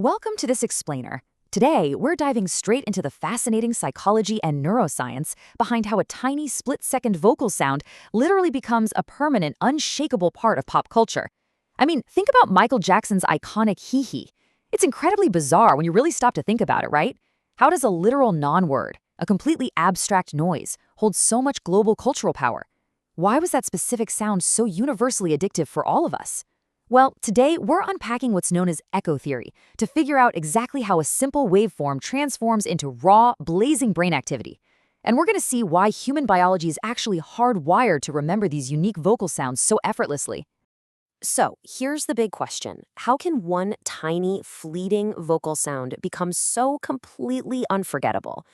Welcome to this explainer. Today, we're diving straight into the fascinating psychology and neuroscience behind how a tiny split-second vocal sound literally becomes a permanent, unshakable part of pop culture. I mean, think about Michael Jackson's iconic Hee-Hee. It's incredibly bizarre when you really stop to think about it, right? How does a literal non-word, a completely abstract noise, hold so much global cultural power? Why was that specific sound so universally addictive for all of us? Well, today we're unpacking what's known as echo theory to figure out exactly how a simple waveform transforms into raw, blazing brain activity. And we're going to see why human biology is actually hardwired to remember these unique vocal sounds so effortlessly. So here's the big question. How can one tiny, fleeting vocal sound become so completely unforgettable?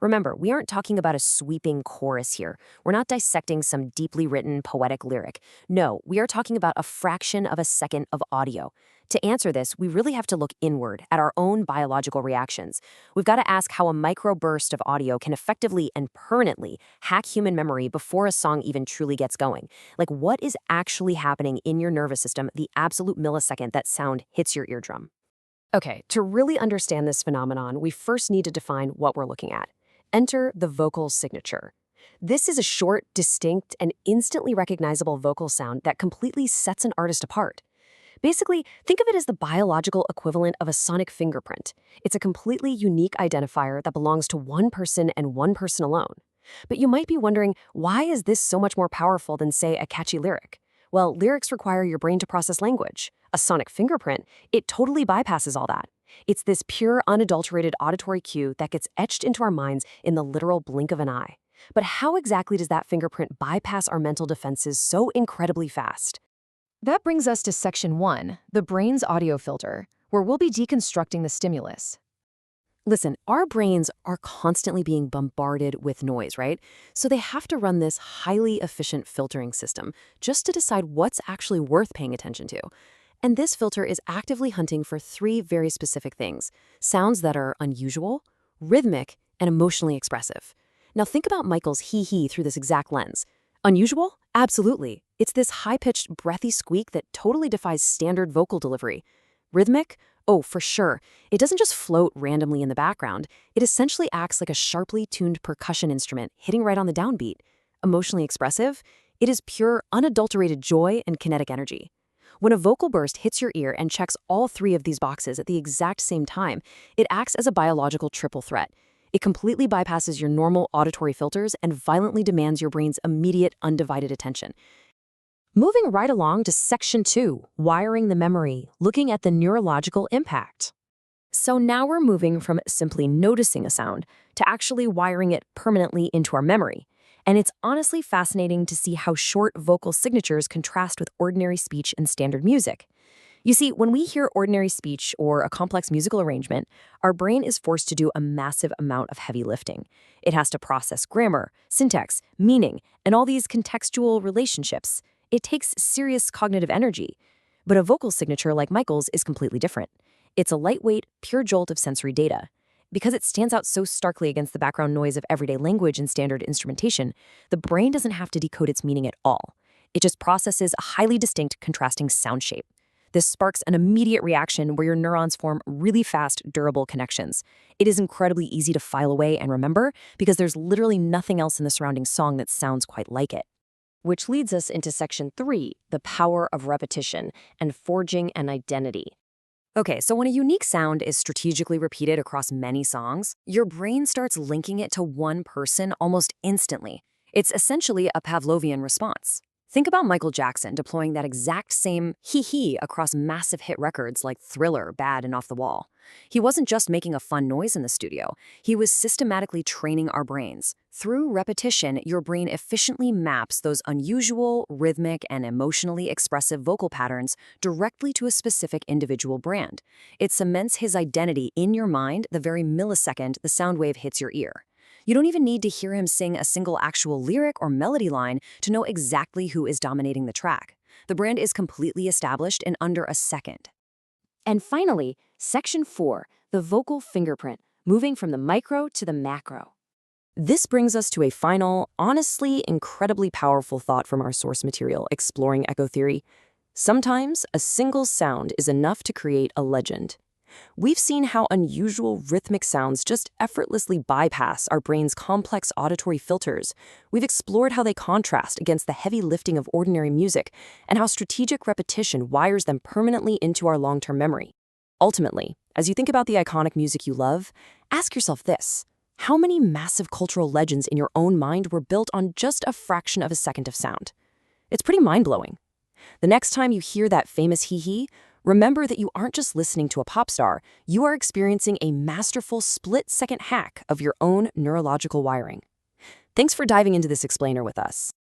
Remember, we aren't talking about a sweeping chorus here. We're not dissecting some deeply written poetic lyric. No, we are talking about a fraction of a second of audio. To answer this, we really have to look inward at our own biological reactions. We've got to ask how a microburst of audio can effectively and permanently hack human memory before a song even truly gets going. Like, what is actually happening in your nervous system the absolute millisecond that sound hits your eardrum? Okay, to really understand this phenomenon, we first need to define what we're looking at. Enter the vocal signature. This is a short, distinct, and instantly recognizable vocal sound that completely sets an artist apart. Basically, think of it as the biological equivalent of a sonic fingerprint. It's a completely unique identifier that belongs to one person and one person alone. But you might be wondering, why is this so much more powerful than, say, a catchy lyric? Well, lyrics require your brain to process language. A sonic fingerprint, it totally bypasses all that. It's this pure, unadulterated auditory cue that gets etched into our minds in the literal blink of an eye. But how exactly does that fingerprint bypass our mental defenses so incredibly fast? That brings us to Section 1, the brain's audio filter, where we'll be deconstructing the stimulus. Listen, our brains are constantly being bombarded with noise, right? So they have to run this highly efficient filtering system just to decide what's actually worth paying attention to. And this filter is actively hunting for three very specific things: sounds that are unusual, rhythmic, and emotionally expressive. Now think about Michael's Hee-Hee through this exact lens. Unusual? Absolutely. It's this high-pitched, breathy squeak that totally defies standard vocal delivery. Rhythmic? Oh, for sure. It doesn't just float randomly in the background. It essentially acts like a sharply tuned percussion instrument hitting right on the downbeat. Emotionally expressive? It is pure, unadulterated joy and kinetic energy. When a vocal burst hits your ear and checks all three of these boxes at the exact same time, it acts as a biological triple threat. It completely bypasses your normal auditory filters and violently demands your brain's immediate, undivided attention. Moving right along to Section 2, wiring the memory, looking at the neurological impact. So now we're moving from simply noticing a sound to actually wiring it permanently into our memory. And it's honestly fascinating to see how short vocal signatures contrast with ordinary speech and standard music. You see, when we hear ordinary speech or a complex musical arrangement, our brain is forced to do a massive amount of heavy lifting. It has to process grammar, syntax, meaning, and all these contextual relationships. It takes serious cognitive energy. But a vocal signature like Michael's is completely different. It's a lightweight, pure jolt of sensory data. Because it stands out so starkly against the background noise of everyday language and standard instrumentation, the brain doesn't have to decode its meaning at all. It just processes a highly distinct, contrasting sound shape. This sparks an immediate reaction where your neurons form really fast, durable connections. It is incredibly easy to file away and remember because there's literally nothing else in the surrounding song that sounds quite like it. Which leads us into Section 3, the power of repetition and forging an identity. Okay, so when a unique sound is strategically repeated across many songs, your brain starts linking it to one person almost instantly. It's essentially a Pavlovian response. Think about Michael Jackson deploying that exact same Hee-Hee across massive hit records like Thriller, Bad, and Off the Wall. He wasn't just making a fun noise in the studio. He was systematically training our brains. Through repetition, your brain efficiently maps those unusual, rhythmic, and emotionally expressive vocal patterns directly to a specific individual brand. It cements his identity in your mind the very millisecond the sound wave hits your ear. You don't even need to hear him sing a single actual lyric or melody line to know exactly who is dominating the track. The brand is completely established in under a second. And finally, Section 4, the vocal fingerprint, moving from the micro to the macro. This brings us to a final, honestly incredibly powerful thought from our source material exploring echo theory. Sometimes a single sound is enough to create a legend. We've seen how unusual rhythmic sounds just effortlessly bypass our brain's complex auditory filters. We've explored how they contrast against the heavy lifting of ordinary music and how strategic repetition wires them permanently into our long-term memory. Ultimately, as you think about the iconic music you love, ask yourself this: how many massive cultural legends in your own mind were built on just a fraction of a second of sound? It's pretty mind-blowing. The next time you hear that famous Hee-Hee, remember that you aren't just listening to a pop star, you are experiencing a masterful split-second hack of your own neurological wiring. Thanks for diving into this explainer with us.